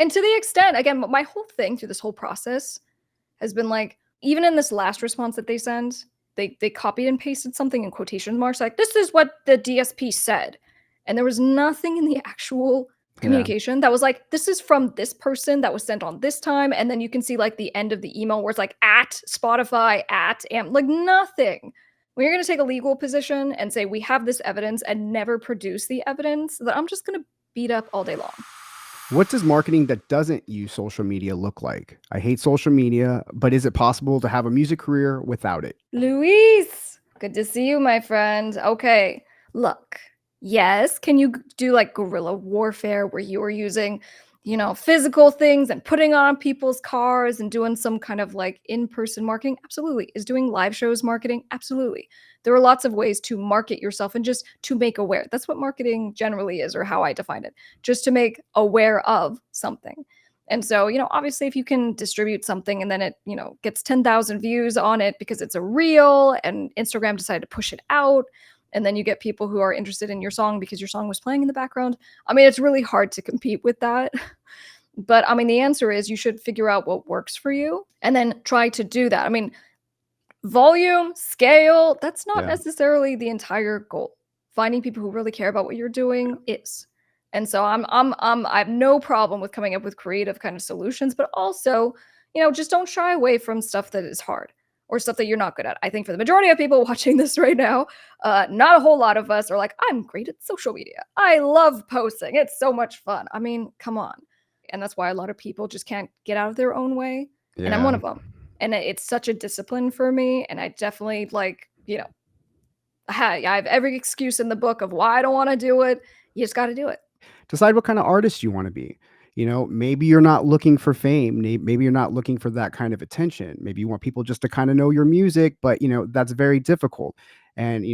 And to the extent, again, my whole thing through this whole process has been like, even in this last response that they send, they copied and pasted something in quotation marks, like, this is what the DSP said. And there was nothing in the actual communication that was like, this is from this person that was sent on this time. And then you can see like the end of the email where it's like at Spotify, like nothing. When you're going to take a legal position and say, we have this evidence and never produce the evidence, that I'm just going to beat up all day long. What does marketing that doesn't use social media look like? I hate social media, but is it possible to have a music career without it? Luis, good to see you, my friend. Okay, look, yes, can you do like guerrilla warfare where you are using, physical things and putting on people's cars and doing some kind of like in-person marketing? Absolutely. Is doing live shows marketing? Absolutely. There are lots of ways to market yourself and just to make aware. That's what marketing generally is, or how I define it, just to make aware of something. And so, obviously if you can distribute something and then it, gets 10,000 views on it because it's a reel and Instagram decided to push it out, and then you get people who are interested in your song because your song was playing in the background. I mean, it's really hard to compete with that. But I mean, the answer is you should figure out what works for you and then try to do that. I mean, volume, scale, that's not necessarily the entire goal. Finding people who really care about what you're doing is. And so I have no problem with coming up with creative kind of solutions, but also, just don't shy away from stuff that is hard or stuff that you're not good at. I think for the majority of people watching this right now, not a whole lot of us are like, I'm great at social media. I love posting. It's so much fun. I mean, come on. And that's why a lot of people just can't get out of their own way. Yeah. And I'm one of them. And it's such a discipline for me. And I definitely I have every excuse in the book of why I don't want to do it. You just got to do it. Decide what kind of artist you want to be. Maybe you're not looking for fame. Maybe you're not looking for that kind of attention. Maybe you want people just to kind of know your music, but that's very difficult. And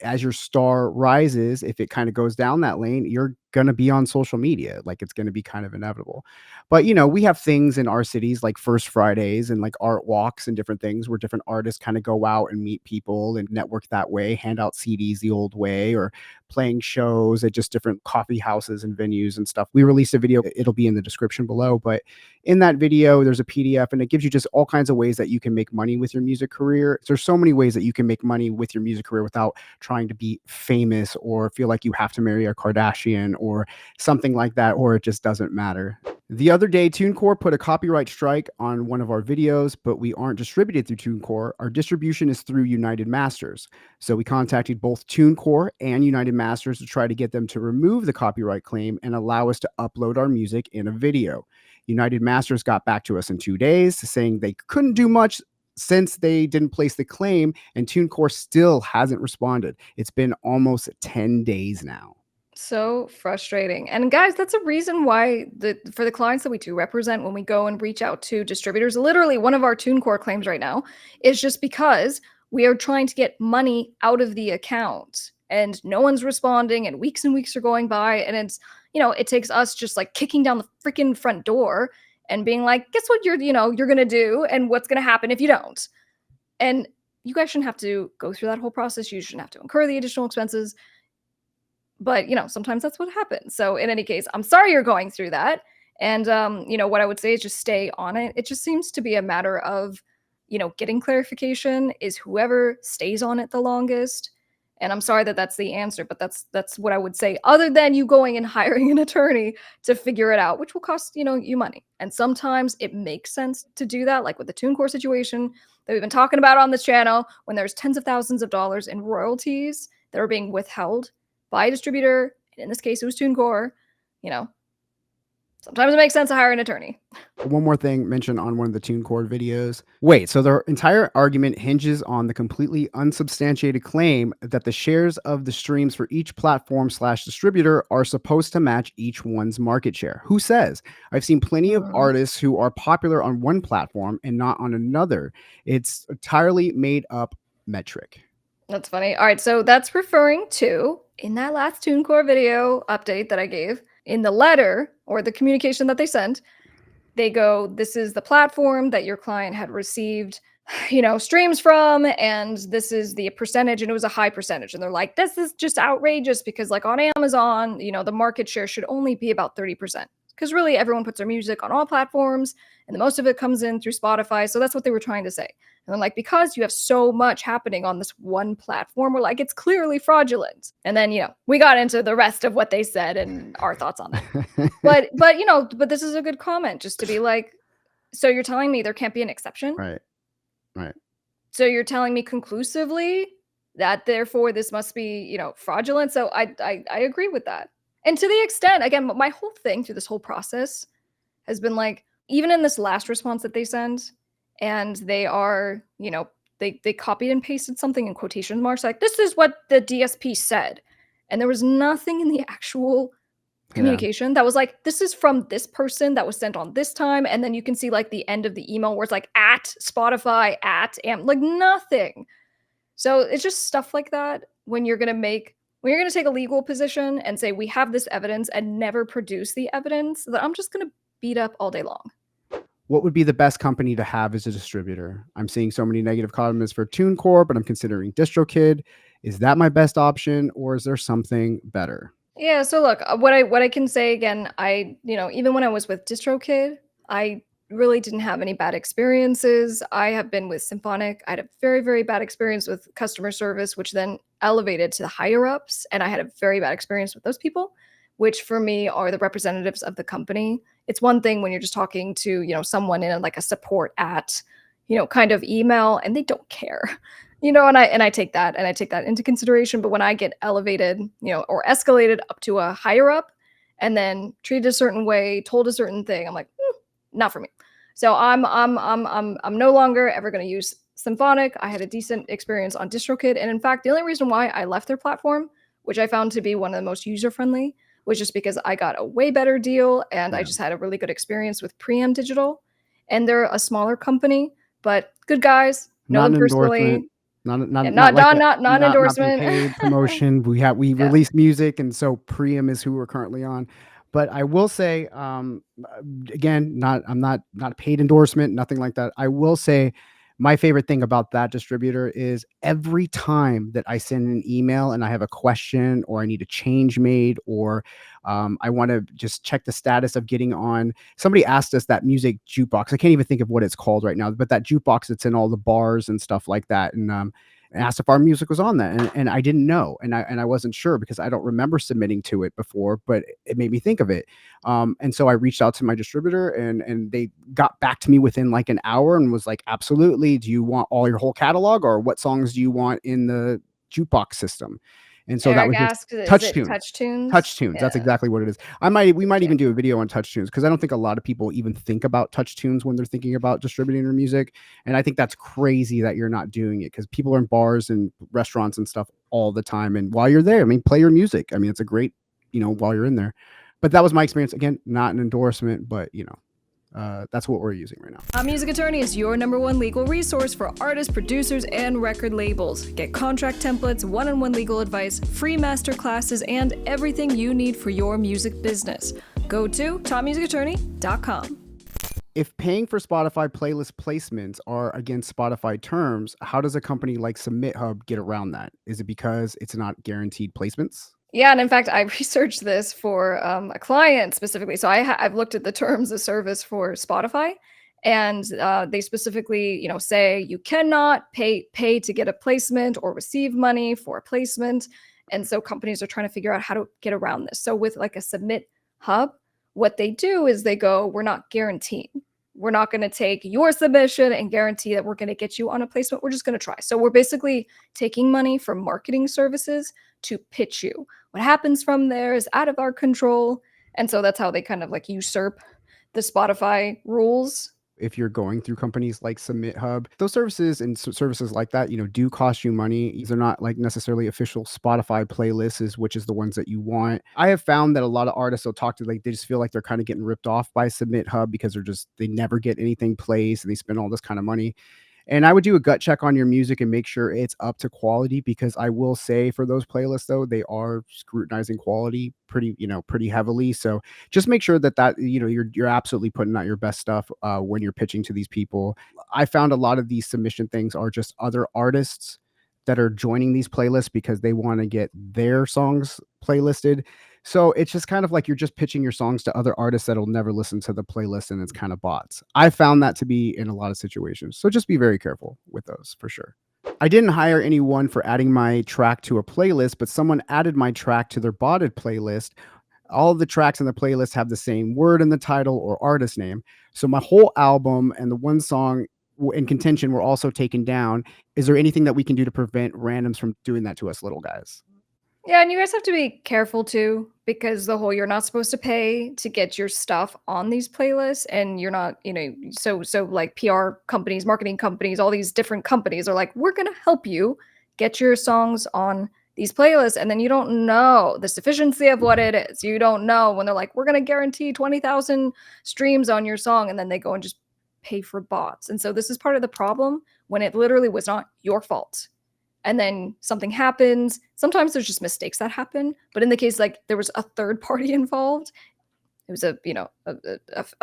as your star rises, if it kind of goes down that lane, you're going to be on social media. Like, it's going to be kind of inevitable. But we have things in our cities like First Fridays and like art walks and different things where different artists kind of go out and meet people and network that way, hand out CDs the old way, or playing shows at just different coffee houses and venues and stuff. We released a video, it'll be in the description below, but in that video there's a PDF and it gives you just all kinds of ways that you can make money with your music career. There's so many ways that you can make money with your music career without trying to be famous or feel like you have to marry a Kardashian or something like that, or it just doesn't matter. The other day, TuneCore put a copyright strike on one of our videos, but we aren't distributed through TuneCore. Our distribution is through United Masters. So we contacted both TuneCore and United Masters to try to get them to remove the copyright claim and allow us to upload our music in a video. United Masters got back to us in 2 days saying they couldn't do much since they didn't place the claim, and TuneCore still hasn't responded. It's been almost 10 days now. So frustrating. And guys, that's a reason why for the clients that we do represent, when we go and reach out to distributors, literally one of our TuneCore claims right now is just because we are trying to get money out of the account and no one's responding and weeks are going by, and it's, it takes us just like kicking down the freaking front door and being like, guess what you're going to do and what's going to happen if you don't. And you guys shouldn't have to go through that whole process. You shouldn't have to incur the additional expenses. But, sometimes that's what happens. So in any case, I'm sorry you're going through that. And, what I would say is just stay on it. It just seems to be a matter of, getting clarification is whoever stays on it the longest. And I'm sorry that that's the answer, but that's what I would say, other than you going and hiring an attorney to figure it out, which will cost, you money. And sometimes it makes sense to do that, like with the TuneCore situation that we've been talking about on this channel, when there's tens of thousands of dollars in royalties that are being withheld by a distributor. In this case, it was TuneCore. Sometimes it makes sense to hire an attorney. One more thing mentioned on one of the TuneCore videos. Wait, so their entire argument hinges on the completely unsubstantiated claim that the shares of the streams for each platform/distributor are supposed to match each one's market share. Who says? I've seen plenty of artists who are popular on one platform and not on another. It's entirely made up metric. That's funny. All right, so that's referring to, in that last TuneCore video update that I gave, in the letter or the communication that they sent, they go, this is the platform that your client had received, streams from, and this is the percentage, and it was a high percentage. And they're like, this is just outrageous because like on Amazon, the market share should only be about 30%. because really everyone puts their music on all platforms, and the most of it comes in through Spotify. So that's what they were trying to say. And then, like, because you have so much happening on this one platform, we're like, it's clearly fraudulent. And then, we got into the rest of what they said and our thoughts on that. But this is a good comment, just to be like, so you're telling me there can't be an exception? Right. Right. So you're telling me conclusively that therefore this must be, fraudulent? So I agree with that. And to the extent, again, my whole thing through this whole process has been like, even in this last response that they send, and they are, they copied and pasted something in quotation marks, like, this is what the DSP said. And there was nothing in the actual communication that was like, this is from this person that was sent on this time. And then you can see like the end of the email where it's like at Spotify, like nothing. So it's just stuff like that when you're going to take a legal position and say, we have this evidence, and never produce the evidence, that I'm just going to beat up all day long. What would be the best company to have as a distributor? I'm seeing so many negative comments for TuneCore, but I'm considering DistroKid. Is that my best option, or is there something better? Yeah, so look, what I can say again, even when I was with DistroKid, I really didn't have any bad experiences. I have been with Symphonic. I had a very, very bad experience with customer service, which then elevated to the higher ups, and I had a very bad experience with those people, which for me are the representatives of the company. It's one thing when you're just talking to, someone in like a support at, kind of email, and they don't care. And I take that into consideration. But when I get elevated, or escalated up to a higher up, and then treated a certain way, told a certain thing, I'm like, not for me. So I'm no longer ever going to use Symphonic. I had a decent experience on DistroKid, and in fact, the only reason why I left their platform, which I found to be one of the most user friendly, was just because I got a way better deal, and I just had a really good experience with Preem Digital, and they're a smaller company, but good guys. Know them personally. Not Not endorsement. Paid promotion. We released music, and so Preem is who we're currently on. But I will say, again, I'm not a paid endorsement, nothing like that. I will say, my favorite thing about that distributor is every time that I send an email and I have a question, or I need a change made, or I want to just check the status of getting on. Somebody asked us that music jukebox. I can't even think of what it's called right now, but that jukebox that's in all the bars and stuff like that. And asked if our music was on that, and I didn't know, and I wasn't sure because I don't remember submitting to it before, but it made me think of it. And so I reached out to my distributor, and they got back to me within like an hour and was like, absolutely. Do you want all your whole catalog, or what songs do you want in the jukebox system? And so that was just TouchTunes. TouchTunes. That's exactly what it is. We might even do a video on TouchTunes, because I don't think a lot of people even think about TouchTunes when they're thinking about distributing their music. And I think that's crazy that you're not doing it, because people are in bars and restaurants and stuff all the time. And while you're there, play your music. It's a great, while you're in there. But that was my experience. Again, not an endorsement, but that's what we're using right now. Music Attorney is your #1 legal resource for artists, producers, and record labels. Get contract templates, one-on-one legal advice, free master classes, and everything you need for your music business. Go to topmusicattorney.com. If paying for Spotify playlist placements are against Spotify terms, how does a company like Submithub get around that? Is it because it's not guaranteed placements? Yeah, and in fact, I researched this for a client specifically. So I've looked at the terms of service for Spotify, and they specifically, say you cannot pay to get a placement or receive money for a placement. And so companies are trying to figure out how to get around this. So with like a Submithub, what they do is they go, we're not guaranteeing. We're not going to take your submission and guarantee that we're going to get you on a placement. We're just going to try. So we're basically taking money from marketing services to pitch you. What happens from there is out of our control. And so that's how they kind of like usurp the Spotify rules. If you're going through companies like Submithub, those services and services like that, do cost you money. These are not like necessarily official Spotify playlists, which is the ones that you want. I have found that a lot of artists will talk to, like, they just feel like they're kind of getting ripped off by Submithub because they never get anything placed, and they spend all this kind of money. And I would do a gut check on your music and make sure it's up to quality, because I will say for those playlists, though, they are scrutinizing quality pretty heavily. So just make sure that you're absolutely putting out your best stuff when you're pitching to these people. I found a lot of these submission things are just other artists that are joining these playlists because they want to get their songs playlisted. So it's just kind of like you're just pitching your songs to other artists that'll never listen to the playlist, and it's kind of bots. I found that to be in a lot of situations. So just be very careful with those for sure. I didn't hire anyone for adding my track to a playlist, but someone added my track to their botted playlist. All of the tracks in the playlist have the same word in the title or artist name. So my whole album and the one song in contention were also taken down. Is there anything that we can do to prevent randoms from doing that to us little guys? Yeah, and you guys have to be careful too, because the whole you're not supposed to pay to get your stuff on these playlists, and you're not, so like PR companies, marketing companies, all these different companies are like, we're gonna help you get your songs on these playlists, and then you don't know the sufficiency of what it is. You don't know when they're like, we're gonna guarantee 20,000 streams on your song, and then they go and just pay for bots. And so this is part of the problem when it literally was not your fault, and then something happens. Sometimes there's just mistakes that happen, but in the case like there was a third party involved, it was a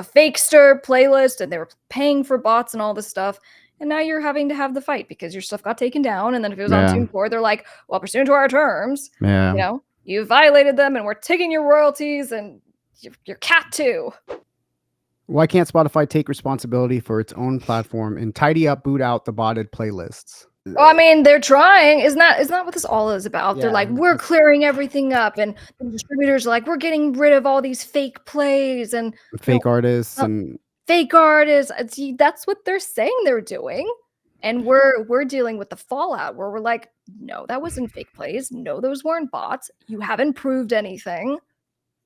fakester playlist, and they were paying for bots and all this stuff. And now you're having to have the fight because your stuff got taken down. And then if it was on Yeah. TuneCore, they're like, well, pursuant to our terms, Yeah. you violated them, and we're taking your royalties and your cat too. Why can't Spotify take responsibility for its own platform and tidy up, boot out the botted playlists? Well, I mean, they're trying. Isn't that what this all is about? They're Yeah, like, we're clearing everything up, and the distributors are like, we're getting rid of all these fake plays and fake artists uh, and fake artists. That's what they're saying they're doing, and we're dealing with the fallout where we're like, no, that wasn't fake plays. No, those weren't bots. You haven't proved anything.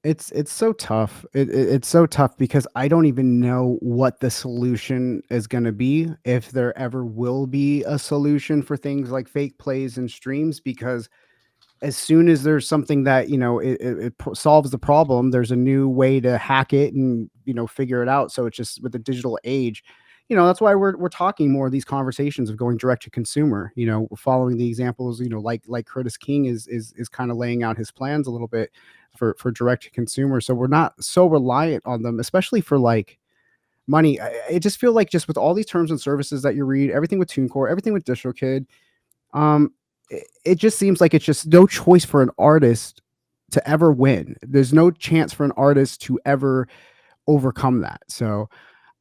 it's so tough. It's so tough because I don't even know what the solution is going to be, if there ever will be a solution for things like fake plays and streams, because as soon as there's something that solves the problem, there's a new way to hack it and figure it out. So it's just with the digital age, that's why we're talking more of these conversations of going direct to consumer. Following the examples, like Curtis King is kind of laying out his plans a little bit for direct to consumer. So we're not so reliant on them, especially for like money. I just feel like just with all these terms and services that you read, everything with TuneCore, everything with DistroKid, it just seems like it's just no choice for an artist to ever win. There's no chance for an artist to ever overcome that. So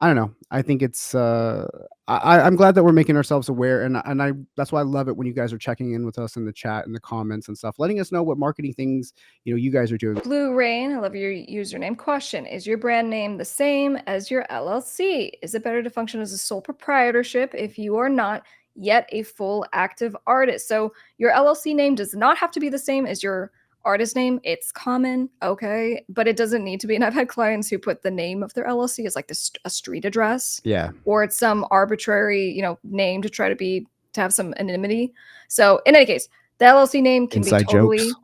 I don't know. I think it's I'm glad that we're making ourselves aware, and I that's why I love it when you guys are checking in with us in the chat and the comments and stuff, letting us know what marketing things you guys are doing. Blue Rain, I love your username. Question: is your brand name the same as your LLC? Is it better to function as a sole proprietorship if you are not yet a full active artist? So your LLC name does not have to be the same as your artist name. It's common, okay, but it doesn't need to be. And I've had clients who put the name of their LLC as like a street address, Yeah. or it's some arbitrary, name to try to have some anonymity. So in any case, the LLC name can Inside be totally jokes.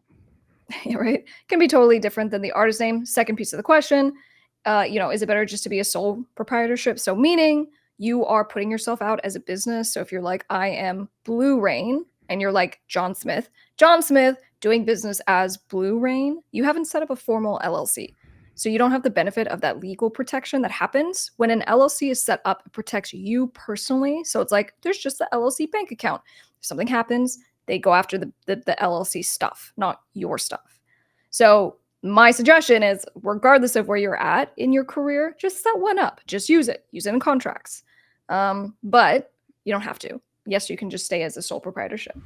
yeah, right, can be totally different than the artist name. Second piece of the question, is it better just to be a sole proprietorship? So meaning you are putting yourself out as a business. So if you're like, I am Blue Rain, and you're like John Smith doing business as Blue Rain, you haven't set up a formal LLC. So you don't have the benefit of that legal protection that happens when an LLC is set up. It protects you personally. So it's like there's just the LLC bank account. If something happens, they go after the LLC stuff, not your stuff. So my suggestion is, regardless of where you're at in your career, just set one up. Just use it in contracts. But you don't have to. Yes, you can just stay as a sole proprietorship.